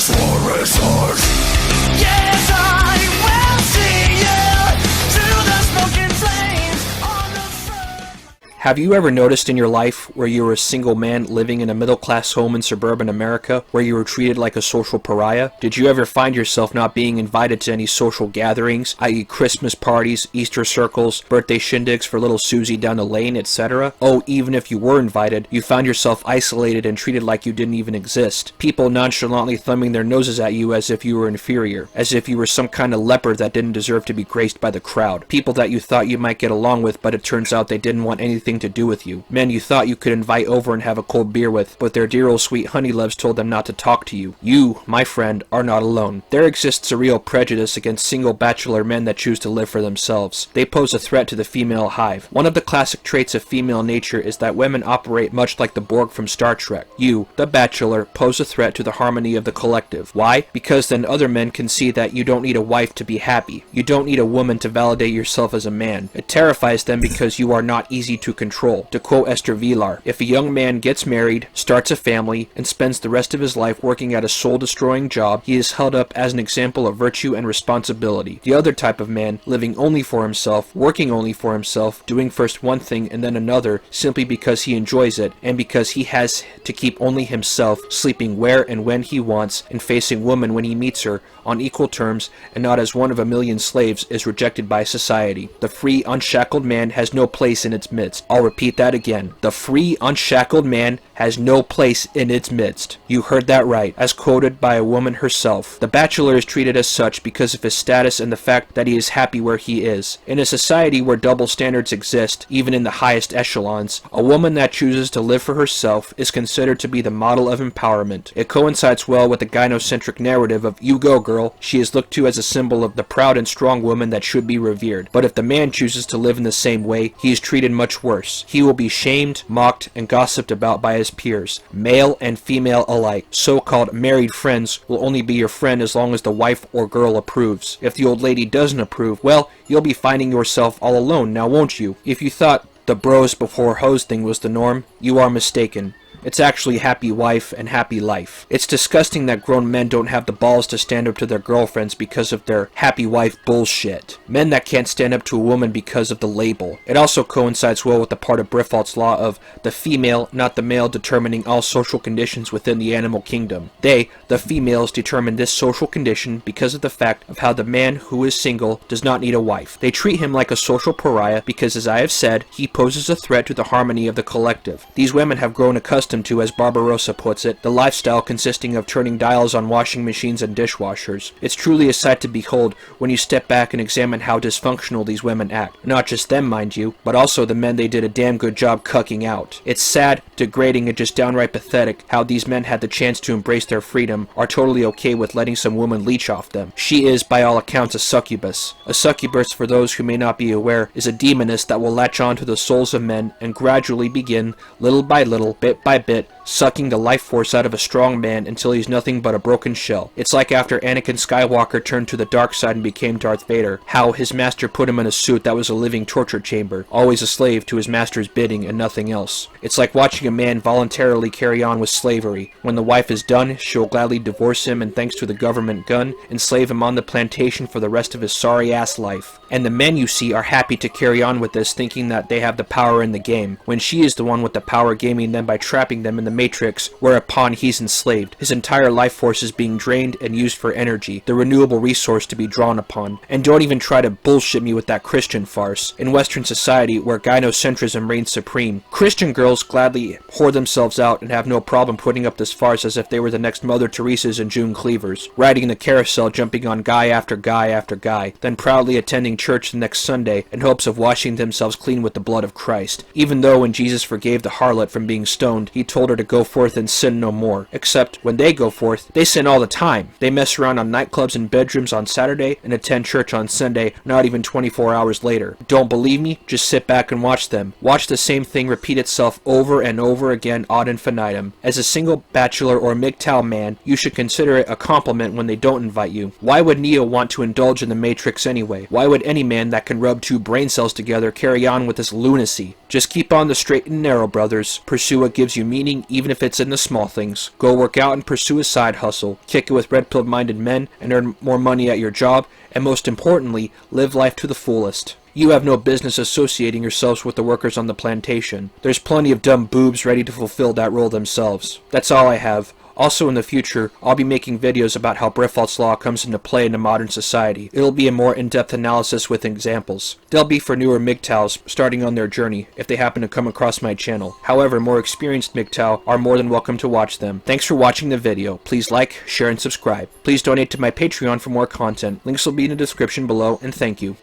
Yes, I will see you through the smoking flames on the front. Have you ever noticed in your life where you were a single man living in a middle-class home in suburban America where you were treated like a social pariah? Did you ever find yourself not being invited to any social gatherings, i.e. Christmas parties, Easter circles, birthday shindigs for little Susie down the lane, etc.? Oh, even if you were invited, you found yourself isolated and treated like you didn't even exist. People nonchalantly thumbing their noses at you as if you were inferior, as if you were some kind of leper that didn't deserve to be graced by the crowd. People that you thought you might get along with, but it turns out they didn't want anything to do with you. Men you thought you could invite over and have a cold beer with, but their dear old sweet honey loves told them not to talk to you. You, my friend, are not alone. There exists a real prejudice against single bachelor men that choose to live for themselves. They pose a threat to the female hive. One of the classic traits of female nature is that women operate much like the Borg from Star Trek. You, the bachelor, pose a threat to the harmony of the collective. Why? Because then other men can see that you don't need a wife to be happy. You don't need a woman to validate yourself as a man. It terrifies them because you are not easy to control. To quote Esther Vilar, if a young man gets married, starts a family, and spends the rest of his life working at a soul-destroying job, he is held up as an example of virtue and responsibility. The other type of man, living only for himself, working only for himself, doing first one thing and then another, simply because he enjoys it, and because he has to keep only himself, sleeping where and when he wants, and facing woman when he meets her, on equal terms, and not as one of a million slaves, is rejected by society. The free, unshackled man has no place in its midst. I'll repeat that again. The free, unshackled man has no place in its midst. You heard that right, as quoted by a woman herself. The bachelor is treated as such because of his status and the fact that he is happy where he is. In a society where double standards exist, even in the highest echelons, a woman that chooses to live for herself is considered to be the model of empowerment. It coincides well with the gynocentric narrative of "you go, girl." She is looked to as a symbol of the proud and strong woman that should be revered. But if the man chooses to live in the same way, he is treated much worse. He will be shamed, mocked, and gossiped about by his peers, male and female alike. So-called married friends will only be your friend as long as the wife or girl approves. If the old lady doesn't approve, well, you'll be finding yourself all alone now, won't you? If you thought the bros before hoes thing was the norm, you are mistaken. It's actually happy wife and happy life. It's disgusting that grown men don't have the balls to stand up to their girlfriends because of their happy wife bullshit. Men that can't stand up to a woman because of the label. It also coincides well with the part of Briffault's law of the female, not the male, determining all social conditions within the animal kingdom. They, the females, determine this social condition because of the fact of how the man who is single does not need a wife. They treat him like a social pariah because, as I have said, he poses a threat to the harmony of the collective. These women have grown accustomed to, as Barbarossa puts it, the lifestyle consisting of turning dials on washing machines and dishwashers. It's truly a sight to behold when you step back and examine how dysfunctional these women act. Not just them, mind you, but also the men they did a damn good job cucking out. It's sad, degrading, and just downright pathetic how these men had the chance to embrace their freedom, are totally okay with letting some woman leech off them. She is, by all accounts, a succubus. A succubus, for those who may not be aware, is a demoness that will latch on to the souls of men and gradually begin, little by little, bit by bit, sucking the life force out of a strong man until he's nothing but a broken shell. It's like after Anakin Skywalker turned to the dark side and became Darth Vader, how his master put him in a suit that was a living torture chamber, always a slave to his master's bidding and nothing else. It's like watching a man voluntarily carry on with slavery. When the wife is done, she'll gladly divorce him and, thanks to the government gun, enslave him on the plantation for the rest of his sorry-ass life. And the men you see are happy to carry on with this, thinking that they have the power in the game, when she is the one with the power, gaming them by trapping them in the matrix, whereupon he's enslaved. His entire life force is being drained and used for energy, the renewable resource to be drawn upon. And don't even try to bullshit me with that Christian farce. In Western society, where gynocentrism reigns supreme, Christian girls gladly whore themselves out and have no problem putting up this farce as if they were the next Mother Teresa's and June Cleavers, riding the carousel, jumping on guy after guy after guy, then proudly attending church the next Sunday in hopes of washing themselves clean with the blood of Christ. Even though when Jesus forgave the harlot from being stoned, he told her to go forth and sin no more. Except when they go forth, they sin all the time. They mess around on nightclubs and bedrooms on Saturday and attend church on Sunday, not even 24 hours later. Don't believe me? Just sit back and watch them. Watch the same thing repeat itself over and over again ad infinitum. As a single bachelor or MGTOW man, you should consider it a compliment when they don't invite you. Why would Neo want to indulge in the Matrix anyway? Why would any man that can rub two brain cells together carry on with this lunacy? Just keep on the straight and narrow, brothers. Pursue what gives you meaning even if it's in the small things. Go work out and pursue a side hustle, kick it with red-pilled minded men, and earn more money at your job, and most importantly, live life to the fullest. You have no business associating yourselves with the workers on the plantation. There's plenty of dumb boobs ready to fulfill that role themselves. That's all I have. Also in the future, I'll be making videos about how Briffault's Law comes into play in a modern society. It'll be a more in-depth analysis with examples. They'll be for newer MGTOWs starting on their journey, if they happen to come across my channel. However, more experienced MGTOW are more than welcome to watch them. Thanks for watching the video. Please like, share, and subscribe. Please donate to my Patreon for more content. Links will be in the description below, and thank you.